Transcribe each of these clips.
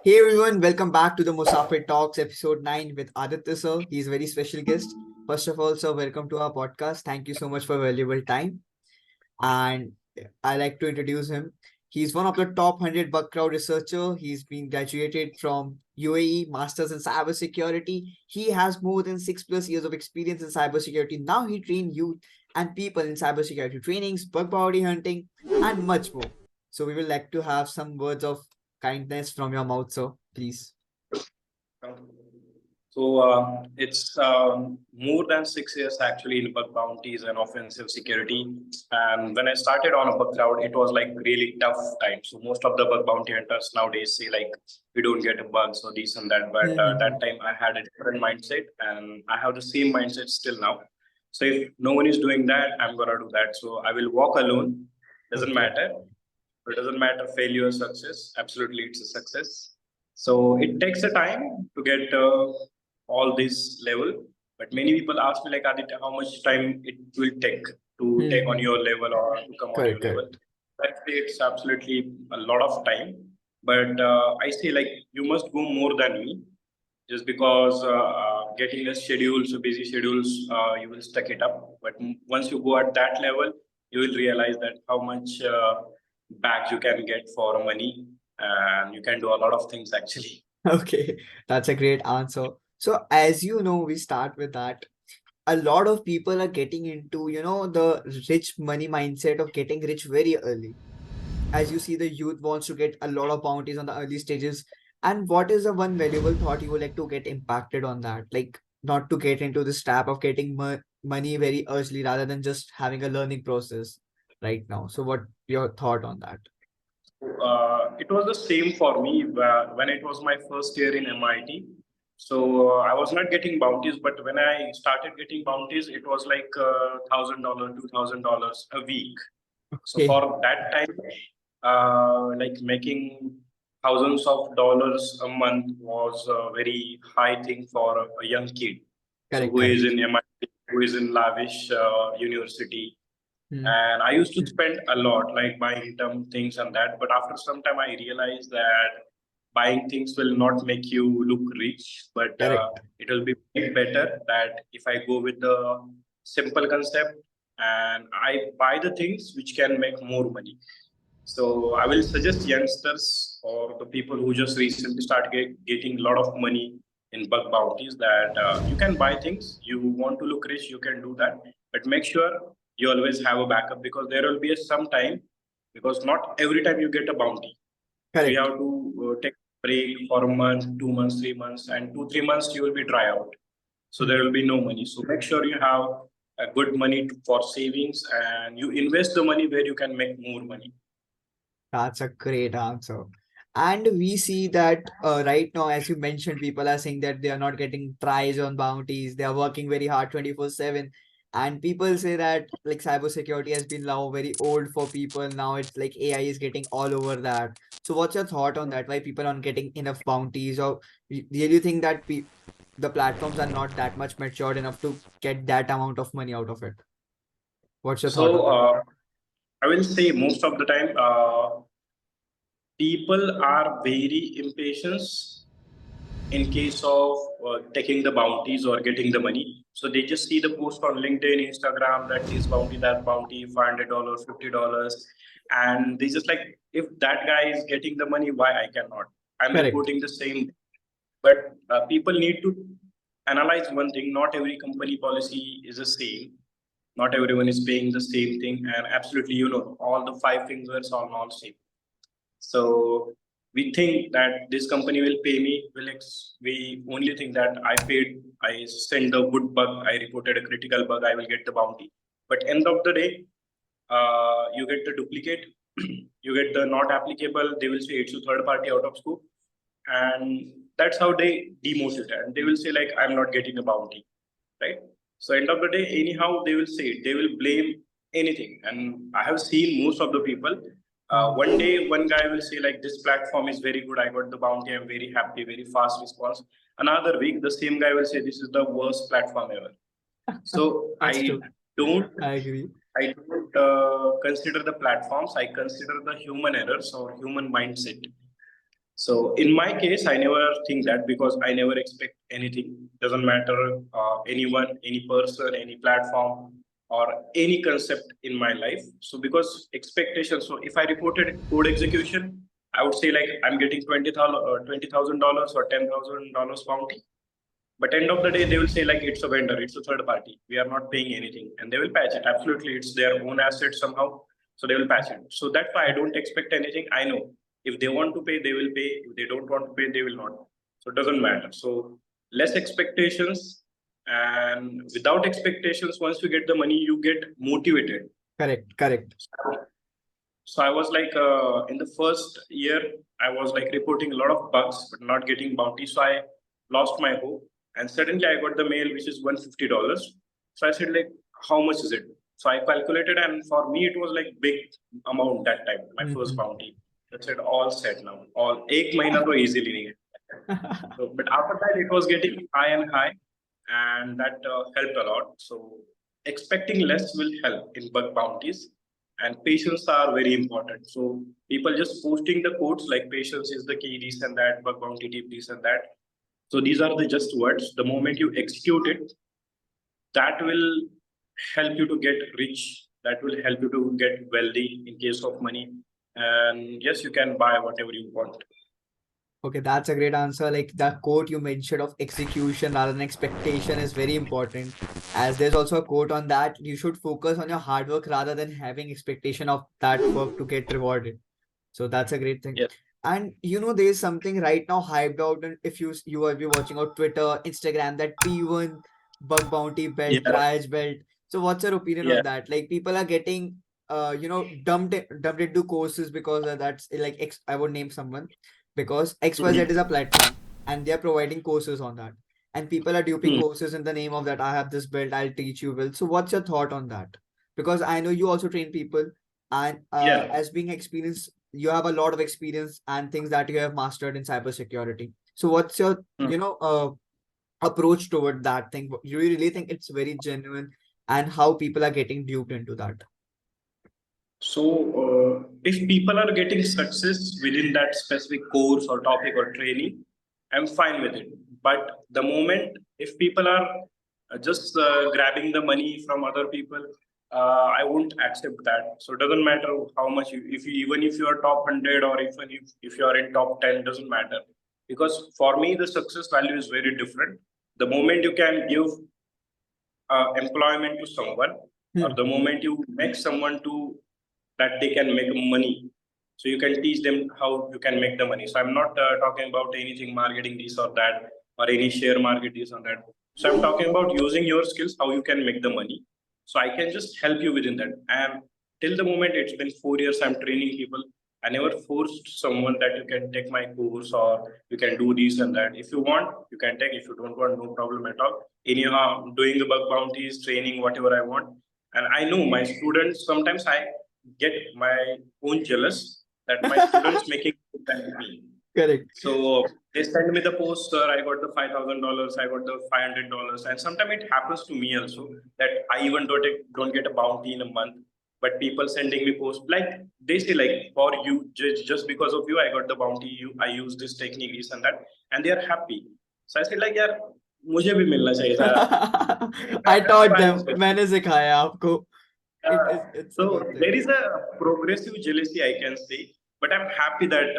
Hey everyone, welcome back to the Musafir Talks episode 9 with Aditya sir. He's a very special guest. First of all, sir, welcome to our podcast. Thank you so much for valuable time. And I like to introduce him. He's one of the top 100 bug crowd researcher. He's been graduated from UAE, Masters in Cybersecurity. He has more than 6+ years of experience in cybersecurity. Now he trains youth and people in cybersecurity trainings, bug bounty hunting, and much more. So we would like to have some words of kindness from your mouth, sir. Please. It's more than 6 years actually in bug bounties and offensive security. And when I started on a bug cloud, it was like really tough time. So most of the bug bounty hunters nowadays say like we don't get a bug, so this and that. But that time I had a different mindset, and I have the same mindset still now. So if no one is doing that, I'm gonna do that. So I will walk alone. Doesn't Okay. matter. It doesn't matter failure or success. Absolutely, it's a success. So it takes a time to get all this level. But many people ask me like Aditya, how much time it will take to take on your level or to come on your Correct, level. correct. Actually, it's absolutely a lot of time. But I say like you must go more than me, just because getting a schedule, so busy schedules, you will stuck it up. But once you go at that level, you will realize that how much back you can get for money, and you can do a lot of things actually. Okay, that's a great answer. So as you know, we start with that. A lot of people are getting into, the rich money mindset of getting rich very early. As you see, the youth wants to get a lot of bounties on the early stages. And what is the one valuable thought you would like to get impacted on that? Like not to get into this trap of getting money very early rather than just having a learning process right now. So what your thought on that? It was the same for me when it was my first year in MIT. So I was not getting bounties, but when I started getting bounties, it was like $1,000, $2,000 a week. So Okay, for that time, like making thousands of dollars a month was a very high thing for a young kid. So correct, who is correct. in MIT, who is in lavish university, Hmm. and I used to spend a lot like buying dumb things and that. But after some time, I realized that buying things will not make you look rich, but Correct. it will be better that if I go with the simple concept and I buy the things which can make more money. So I will suggest youngsters or the people who just recently start getting a lot of money in bug bounties that you can buy things. You want to look rich, you can do that, but make sure you always have a backup, because there will be a some time, because not every time you get a bounty. So you Correct. have to take a break for a month, 2 months, 3 months, and 2 3 months you will be dry out. So there Hmm. will be no money. So make sure you have a good money for savings, and you invest the money where you can make more money. That's a great answer. And we see that right now, as you mentioned, people are saying that they are not getting tries on bounties. They are working very hard 24/7. And people say that like cybersecurity has been now very old for people. Now it's like AI is getting all over that. So what's your thought on that? Why people aren't getting enough bounties? Or do you think that the platforms are not that much matured enough to get that amount of money out of it? What's your thought on So that? I will say most of the time, people are very impatient in case of taking the bounties or getting the money. So they just see the post on LinkedIn, Instagram, that this bounty, that bounty, $500, $50, and they just like, if that guy is getting the money, why I cannot? I'm Correct. reporting the same. But people need to analyze one thing: not every company policy is the same. Not everyone is paying the same thing, and absolutely, all the five fingers are not same. So we think that this company will pay me. We only think that I paid, I sent a good bug, I reported a critical bug, I will get the bounty. But end of the day, you get the duplicate, you get the not applicable. They will say it's a third party out of scope, and that's how they demote it. And they will say like, I'm not getting a bounty, right? So end of the day, anyhow, they will say it. They will blame anything. And I have seen most of the people. One day, one guy will say like, this platform is very good. I got the bounty. I'm very happy. Very fast response. Another week, the same guy will say this is the worst platform ever. So That's true. don't I agree. I don't consider the platforms. I consider the human errors or human mindset. So in my case, I never think that because I never expect anything. Doesn't matter anyone, any person, any platform, or any concept in my life. So because expectations. So if I reported code execution, I would say like I'm getting $20,000 or $10,000 bounty. But end of the day, they will say like it's a vendor, it's a third party. We are not paying anything, and they will patch it. Absolutely, it's their own asset somehow, so they will patch it. So that's why I don't expect anything. I know if they want to pay, they will pay. If they don't want to pay, they will not. So it doesn't matter. So less expectations, and without expectations, once you get the money, you get motivated. Correct, correct. So I was like, in the first year, I was like reporting a lot of bugs, but not getting bounty. So I lost my hope. And suddenly I got the mail, which is $150. So I said, like, how much is it? So I calculated, and for me, it was like big amount that time, my first bounty. I said, all set now. All एक महीना तो easily नहीं है. So, but after that, it was getting high and high, and that helped a lot. So expecting less will help in bug bounties, and patience are very important. So people just posting the quotes like patience is the key, this and that, bug bounty tip, this and that. So these are the just words. The moment you execute it, that will help you to get rich. That will help you to get wealthy in case of money. And yes, you can buy whatever you want. Okay, that's a great answer. Like that quote you mentioned of execution rather than expectation is very important. As there's also a quote on that, you should focus on your hard work rather than having expectation of that work to get rewarded. So that's a great thing. Yes. And there's something right now hyped out, and if you will be watching on Twitter, Instagram, that P1 bug bounty belt, Yeah. triage belt. So what's your opinion Yeah. on that? Like people are getting dumped into courses because that's like I would name someone because XYZ is a platform and they're providing courses on that. And people are duping Hmm. courses in the name of that. I have this belt, I'll teach you well. So what's your thought on that? Because I know you also train people, and Yeah. as being experienced, you have a lot of experience and things that you have mastered in cybersecurity. So what's your, Hmm. approach toward that thing? Do you really think it's very genuine, and how people are getting duped into that? So, if people are getting success within that specific course or topic or training, I'm fine with it. But the moment if people are just grabbing the money from other people, I won't accept that. So it doesn't matter how much if you even if you are top 100 or even if you are in top 10, doesn't matter. Because for me, the success value is very different. The moment you can give employment to someone, or Hmm. the moment you make someone to that they can make money, so you can teach them how you can make the money. So I'm not talking about anything marketing this or that, or any share market this or that. So I'm talking about using your skills, how you can make the money. So I can just help you within that. And till the moment, it's been 4 years I'm training people. I never forced someone that you can take my course or you can do this and that. If you want, you can take. If you don't want, no problem at all. Anyhow, I'm doing the bug bounties, training, whatever I want. And I know my students, sometimes I get my own jealous that my students making more than me. Correct. So they send me the post, sir. I got the $5,000. I got the $500, and sometimes it happens to me also that I even don't get a bounty in a month. But people sending me posts like they say like for you just because of you I got the bounty. I use this technique this and that, and they are happy. So I say like यार मुझे भी मिलना चाहिए था. I That's taught why I'm them. saying. मैंने सिखाया आपको. It's a So good thing. there is a progressive jealousy, I can say, but I'm happy that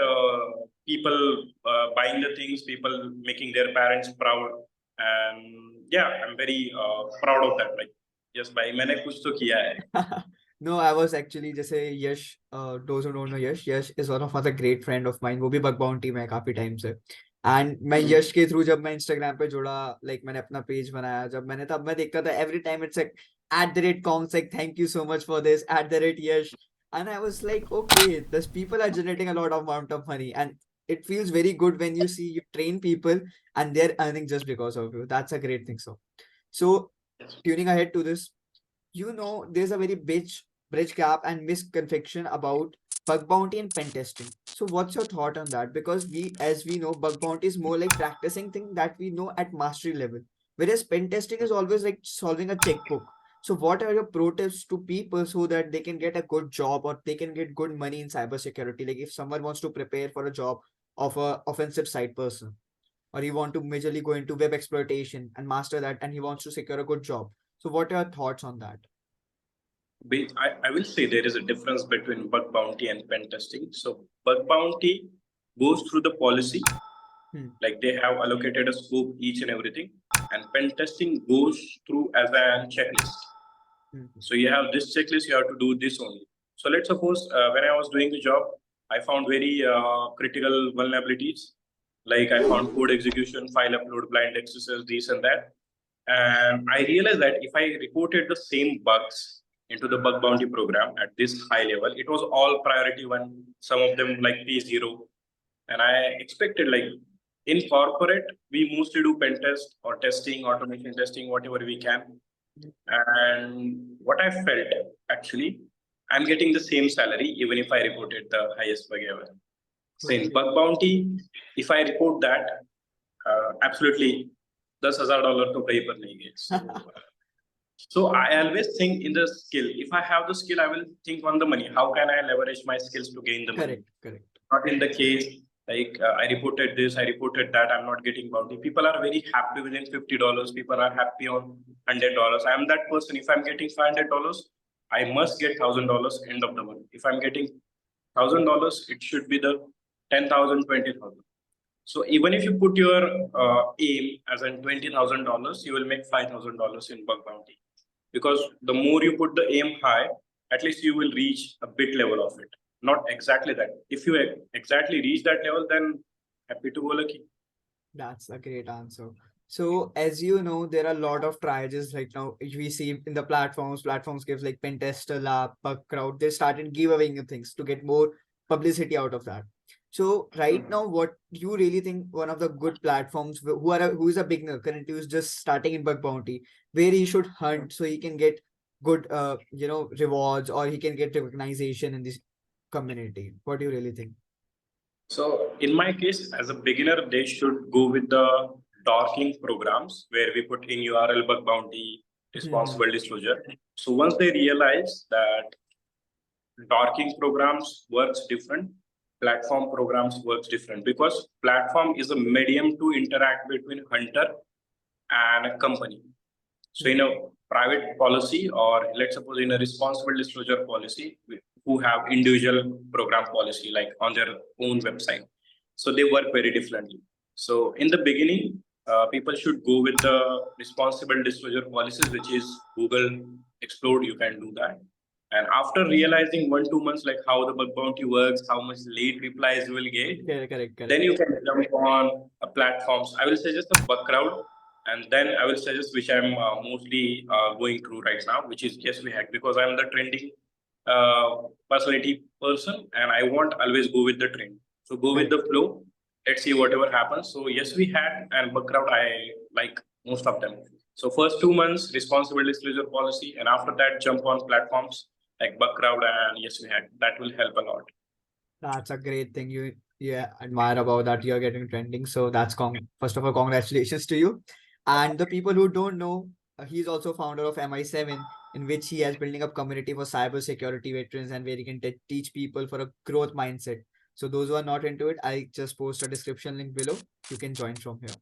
people buying the things, people making their parents proud, and yeah, I'm very proud of that. Like, yes, भाई मैंने कुछ तो किया है. No, I was actually जैसे यश, those who don't know Yash is one of other great friend of mine. वो भी bug bounty में है काफी टाइम से. एंड मैं यश के थ्रू जब मैं इंस्टाग्राम पे जुड़ा, लाइक मैंने अपना पेज बनाया, जब मैंने तब मैं देखता था every time it's like @KongSec, thank you so much for this @Yash. And I was like, okay, these people are generating a lot of amount of money, and it feels very good when you see you train people and they're earning just because of you. That's a great thing. So tuning ahead to this, there's a very bridge gap and misconception about bug bounty and pen testing. So what's your thought on that? Because as we know, bug bounty is more like practicing thing that we know at mastery level, whereas pen testing is always like solving a checkbook. So what are your pro tips to people so that they can get a good job or they can get good money in cybersecurity? Like if someone wants to prepare for a job, of a offensive side person, or he want to majorly go into web exploitation and master that, and he wants to secure a good job. So what are your thoughts on that? I will say there is a difference between bug bounty and pen testing. So bug bounty goes through the policy, like they have allocated a scope, each and everything, and pen testing goes through as a checklist. So you have this checklist, you have to do this only. So let's suppose when I was doing the job, I found very critical vulnerabilities. Like I found code execution, file upload, blind accesses, this and that. And I realized that if I reported the same bugs into the bug bounty program at this high level, it was all priority one, some of them like P0. And I expected, like in corporate, we mostly do pen test or testing, automation testing, whatever we can. And what I felt, actually, I'm getting the same salary even if I reported the highest bug ever. So in bug bounty, if I report that, absolutely $10,000 to pay per nahi. So I always think in the skill. If I have the skill, I will think on the money. How can I leverage my skills to gain the money? Correct. Not in the case like I reported this, I reported that, I'm not getting bounty. People are very happy within $50. People are happy on $100. I am that person. If I'm getting $500, I must get $1,000 end of the month. If I'm getting $1,000, it should be the 10,000, 20,000. So even if you put your aim as in $20,000, you will make $5,000 in bug bounty. Because the more you put the aim high, at least you will reach a bit level of it. Not exactly that. If you exactly reach that level, then happy to go lucky. That's a great answer. So as you know, there are a lot of trials right now. We see in the platforms gives like Pentester Lab, Bug Crowd. They started giveawaying things to get more publicity out of that. So right now, what you really think one of the good platforms who is a beginner currently who's just starting in bug bounty, where he should hunt so he can get good rewards, or he can get recognition in this community? What do you really think? So in my case, as a beginner, they should go with the darking programs where we put in URL bug bounty, responsible disclosure. So once they realize that darking programs works different, platform programs works different, because platform is a medium to interact between hunter and a company. So in a private policy, or let's suppose in a responsible disclosure policy, who have individual program policy like on their own website. So they work very differently. So in the beginning, people should go with the responsible disclosure policies, which is Google Explode, you can do that. And after realizing 1-2 months, like how the bug bounty works, how much late replies you will get, Correct. then you can jump on platforms. I will suggest the bug crowd, and then I will suggest which I'm mostly going through right now, which is Yes We Hack, because I'm the trending personality person, and I won't always go with the trend. So go with the flow. Let's see whatever happens. So Yes We Hack and bug crowd, I like most of them. So first 2 months, responsible disclosure policy, and after that, jump on platforms like bug crowd and Yes We Hack. That will help a lot. That's a great thing you admire about that you're getting trending. So that's first of all, congratulations to you. And the people who don't know, he's also founder of MI7, in which he has building up community for cybersecurity veterans, and where he can teach people for a growth mindset. So those who are not into it, I just post a description link below. You can join from here.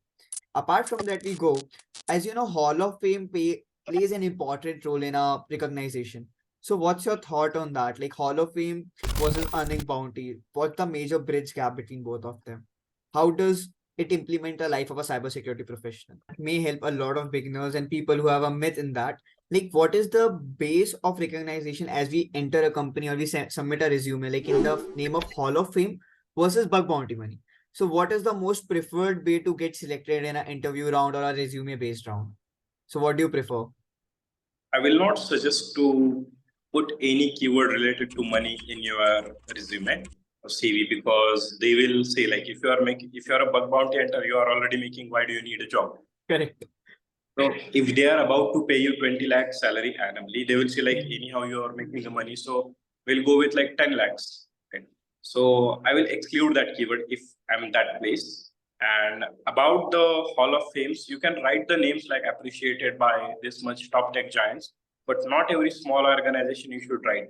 Apart from that, we go, as you know, Hall of Fame plays an important role in our recognition. So what's your thought on that? Like Hall of Fame versus earning bounty. What's the major bridge gap between both of them? How does it implement the life of a cybersecurity professional? It may help a lot of beginners and people who have a myth in that. Like, what is the base of recognition as we enter a company or we submit a resume, like in the name of Hall of Fame versus bug bounty money? So what is the most preferred way to get selected in an interview round or a resume based round? So what do you prefer? I will not suggest to put any keyword related to money in your resume or CV, because they will say, like, if you are a bug bounty hunter, you are already making, why do you need a job? Correct. So if they are about to pay you 20 lakhs salary annually, they will say like, anyhow you are making the money, so we'll go with like 10 lakhs. Okay. So I will exclude that keyword if I'm that place. And about the Hall of Fames, you can write the names like appreciated by this much top tech giants, but not every small organization you should write.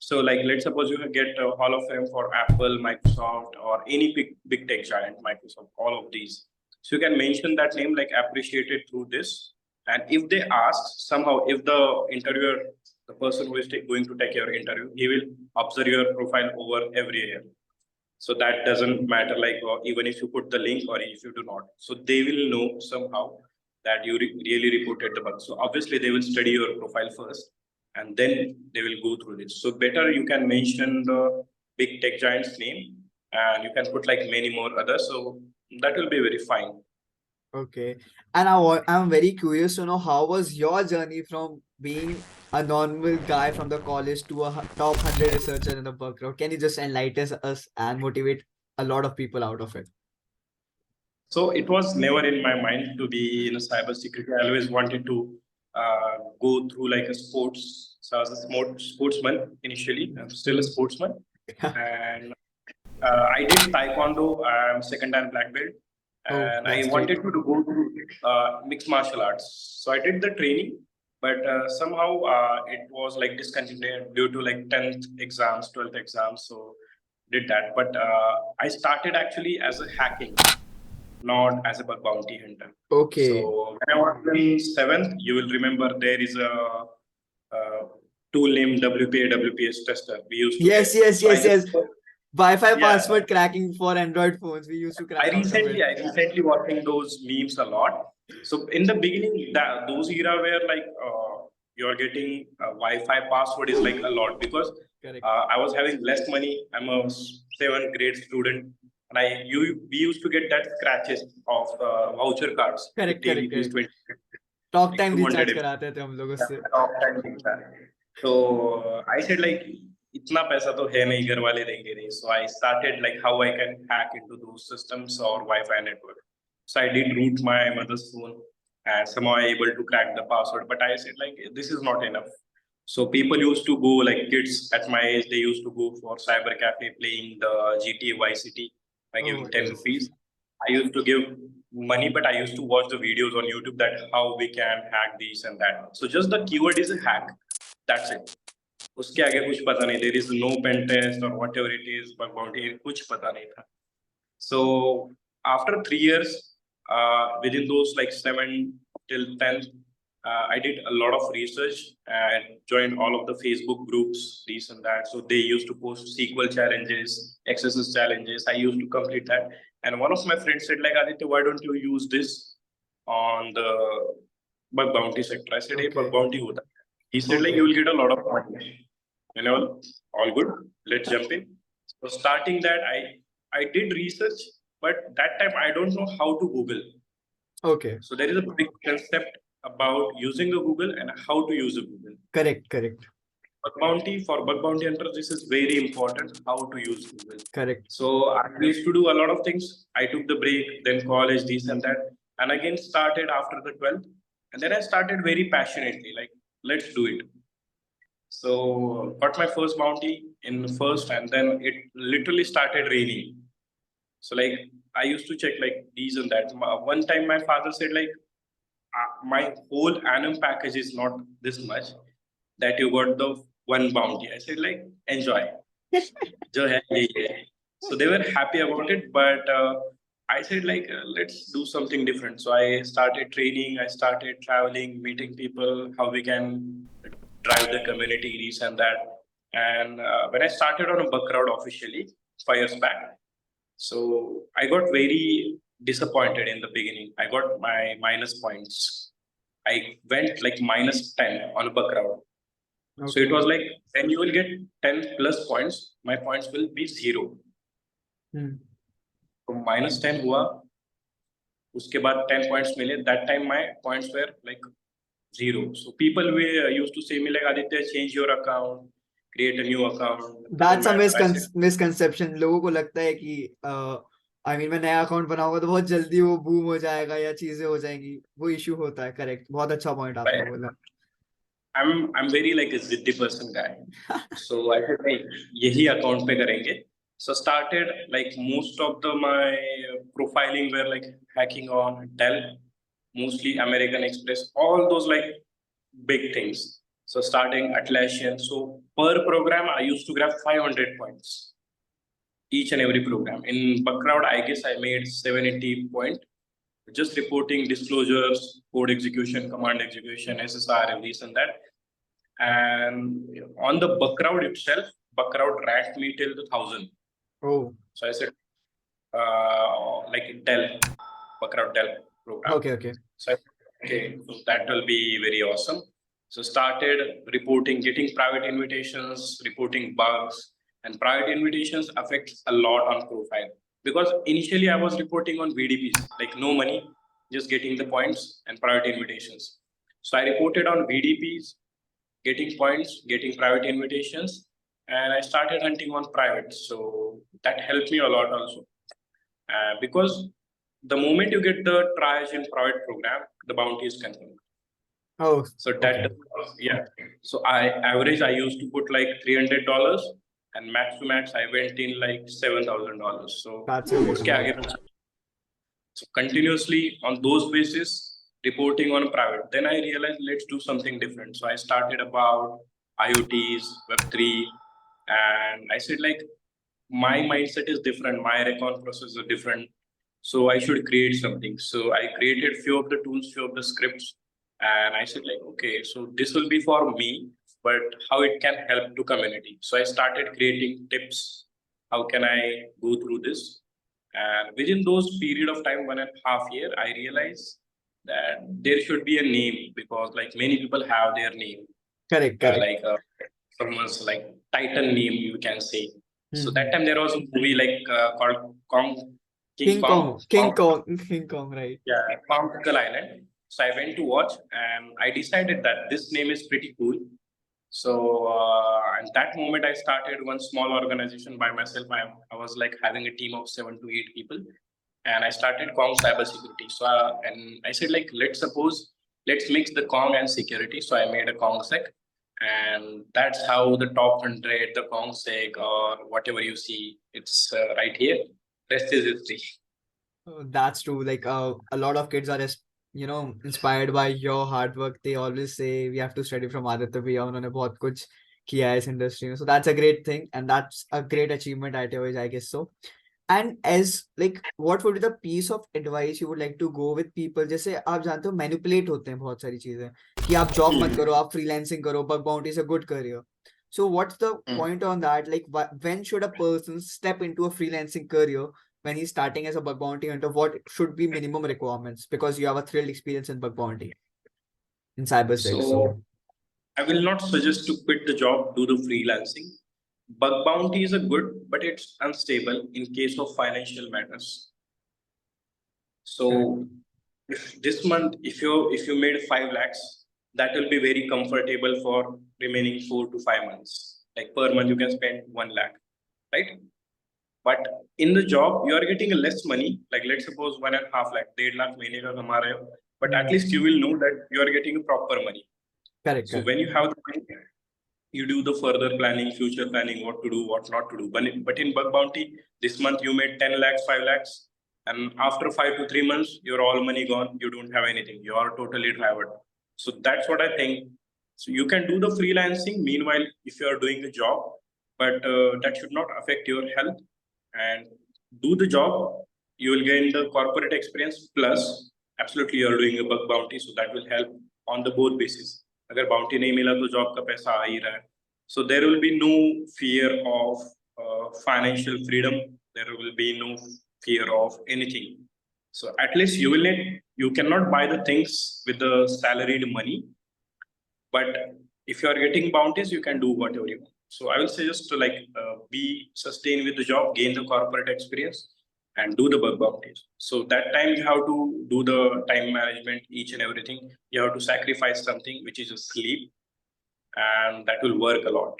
So like, let's suppose you get a Hall of Fame for Apple, Microsoft, or any big tech giant, Microsoft, all of these. So you can mention that name, like appreciated through this. And if they ask somehow, if the interviewer, the person who is going to take your interview, he will observe your profile over every year. So that doesn't matter, like even if you put the link or if you do not. So they will know somehow that you really reported the bug. So obviously they will study your profile first and then they will go through this. So better you can mention the big tech giant's name and you can put like many more others. So that will be very fine. Okay. And I'm very curious to know how was your journey from being a normal guy from the college to a top 100 researcher in the background? Can you just enlighten us and motivate a lot of people out of it? So it was never in my mind to be in a cybersecurity. I always wanted to go through like a sports. So I was a sportsman initially. I'm still a sportsman, and I did taekwondo. I'm second dan black belt, Oh, and I that's great. wanted to go to mixed martial arts. So I did the training, but somehow it was like discontinued due to like 10th exams, 12th exams. So did that, but I started actually as a hacking, not as a bug bounty hunter. Okay. So when I was in seventh, you will remember there is a tool named WPA WPS tester we used to Yes, get. yes, So I yes, just yes. Wi-Fi yeah. password cracking for Android phones. We used to crack out of it. I recently watching those memes a lot. So in the beginning, those era where like you're getting a Wi-Fi password is like a lot because Correct. I was having less money. I'm a seventh grade student, and we used to get that scratches of voucher cards, Correct, 15 correct, rupees, correct. 20, talk like time 200 recharge MB. कराते थे हम लोग Yeah, उससे. top 10 things are. So I said like इतना पैसा तो है नहीं घर वाले देंगे नहीं. So I started like how I can hack into those systems or Wi-Fi network. So I did root my mother's phone and somehow I able to crack the password. But I said like this is not enough. So people used to go like kids at my age, they used to go for cyber cafe playing the GTA Vice City by Oh, giving 10 yes. rupees. I used to give money, but I used to watch the videos on YouTube that how we can hack these and that. So just the keyword is a hack. That's it. उसके आगे कुछ पता नहीं. There is no pen test or whatever it is, bug bounty कुछ पता नहीं था. So after 3 years, within those like 7 till 10, I did a lot of research and joined all of the Facebook groups, this and that. So they used to post SQL challenges, XSS challenges. I used to complete that. And one of my friends said, like, Aditya, why don't you use this on the bug bounty sector? I said, hey, bug Okay. bounty hota. He said, like, you will get a lot of money. You know, all good. Let's jump in. So starting that, I did research, but that time I don't know how to Google. Okay. So there is a big concept about using the Google and how to use the Google. Correct, correct. Bug bounty for bug bounty hunters, this is very important how to use Google. Correct. So I used to do a lot of things. I took the break, then college, this and that, and again started after the 12th. And then I started very passionately, like, let's do it. So got my first bounty in the first, and then it literally started raining. So like I used to check like these and that. One time my father said like, my whole annum package is not this much that you got the one bounty. I said like, enjoy. जो है यही है. So they were happy about it, but I said like, let's do something different. So I started training, I started traveling, meeting people, how we can drive the community, this and that. And when I started on a buck route officially 5 years back, so I got very disappointed in the beginning. I got my minus points. I went like minus 10 on a buck route. So it was like, when you will get 10 plus points, my points will be 0. So minus 10 हुआ, उसके बाद 10 points मिले. That time my points were like 0. So people were used to say me like, Aditya, change your account, create a new account. That's a misconception. लोगों को लगता है कि I mean, मैं नया अकाउंट बनाऊंगा तो बहुत जल्दी वो बूम हो जाएगा या चीजें हो जाएंगी. वो इशू होता है. करेक्ट. बहुत अच्छा पॉइंट आपने बोला. I'm very like a ziddy person guy. So I said like यही account पे करेंगे. So started like most of my profiling were like hacking on Dell, mostly American Express, all those like big things. So starting Atlassian. So per program, I used to grab 500 points each and every program. In Bugcrowd, I guess I made 780 point. Just reporting disclosures, code execution, command execution, SSR, this and that. And on the Bugcrowd itself, Bugcrowd ranked me till the 1000. Oh, So I said, like Dell, Bugcrowd Dell program. okay. So okay, so that will be very awesome. So started reporting, getting private invitations, reporting bugs, and private invitations affects a lot on profile because initially I was reporting on VDPs, like no money, just getting the points and private invitations. So I reported on VDPs, getting points, getting private invitations, and I started hunting on private. So that helped me a lot also. Because the moment you get the triage in private program, the bounty is confirmed. Oh, So that okay. yeah. So I used to put like $300 and max to max I went in like $7,000. So That's a great उसके amount. आगे so continuously on those basis reporting on private. Then I realized let's do something different. So I started about IoTs, Web3, and I said like my mindset is different, my recon process is different, so I should create something. So I created few of the tools, few of the scripts, and I said like okay, so this will be for me, but how it can help to community. So I started creating tips, how can I go through this, and within those period of time 1.5 year I realized that there should be a name because like many people have their name, Correct. like someone's like titan name you can say. So that Mm-hmm. time there was a movie like called King King Kong, Kong, King Kong, King Kong, right? yeah, Kong Skull Island. So I went to watch and I decided that this name is pretty cool. So at that moment I started one small organization by myself. I was like having a team of 7 to 8 people, and I started Kong cybersecurity. So and I said like let's mix the Kong and security. So I made a KongSec, and that's how the top 100, the KongSec or whatever you see, it's right here. Rest is history. That's true. Like a lot of kids are, inspired by your hard work. They always say we have to study from Aditya भैया उन्होंने बहुत कुछ किया है इस industry में. So that's a great thing, and that's a great achievement at your age, I guess so. And as like, what would be the piece of advice you would like to go with people? जैसे आप जानते हो manipulate होते हैं बहुत सारी चीजें कि आप job मत करो, आप freelancing करो, bug bounty is a good career. So what's the point on that? Like, when should a person step into a freelancing career when he's starting as a bug bounty hunter? What should be minimum requirements? Because you have a thrilled experience in bug bounty in cybersec. So So I will not suggest to quit the job, do the freelancing. Bug bounty is a good, but it's unstable in case of financial matters. correct. So if this month, if you made 5 lakhs, that will be very comfortable for remaining 4 to 5 months. Like per month, you can spend 1 lakh, right? But in the job, you are getting less money. Like let's suppose 1.5 lakh, 1.5 lakh महीने का कमा रहे हो, but at Mhm. least you will know that you are getting proper money. So Correct. when you have the money, you do the further planning, future planning, what to do, what not to do. But in bug bounty, this month you made 10 lakhs, 5 lakhs, and after 5 to 3 months, your all money gone. You don't have anything. You are totally traveled. So that's what I think. So you can do the freelancing. Meanwhile, if you are doing the job, but that should not affect your health. And do the job. You will gain the corporate experience plus absolutely you are doing a bug bounty. So that will help on the both basis. अगर bounty नहीं मिला तो job का पैसा आ ही रहा है. So there will be no fear of financial freedom. There will be no fear of anything. So at least you cannot buy the things with the salaried money, but if you are getting bounties, you can do whatever you want. So I will suggest to like be sustained with the job, gain the corporate experience, and do the bug bounties. So that time you have to do the time management, each and everything. You have to sacrifice something, which is a sleep, and that will work a lot.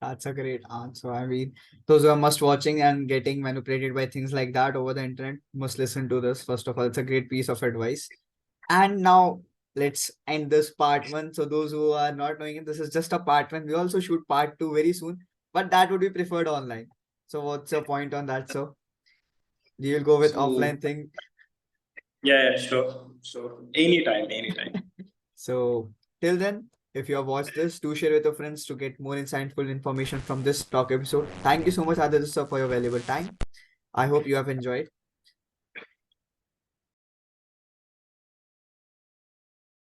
That's a great answer. I mean, those who are must watching and getting manipulated by things like that over the internet must listen to this. First of all, it's a great piece of advice. And now let's end this part one. So those who are not knowing it, this is just a part one. We also shoot part two very soon, but that would be preferred online. So what's your point on that? So you will go with So offline thing. yeah, sure. So anytime. So till then, If you have watched this, do share with your friends to get more insightful information from this talk episode. Thank you so much, Aditya sir, for your valuable time. I hope you have enjoyed.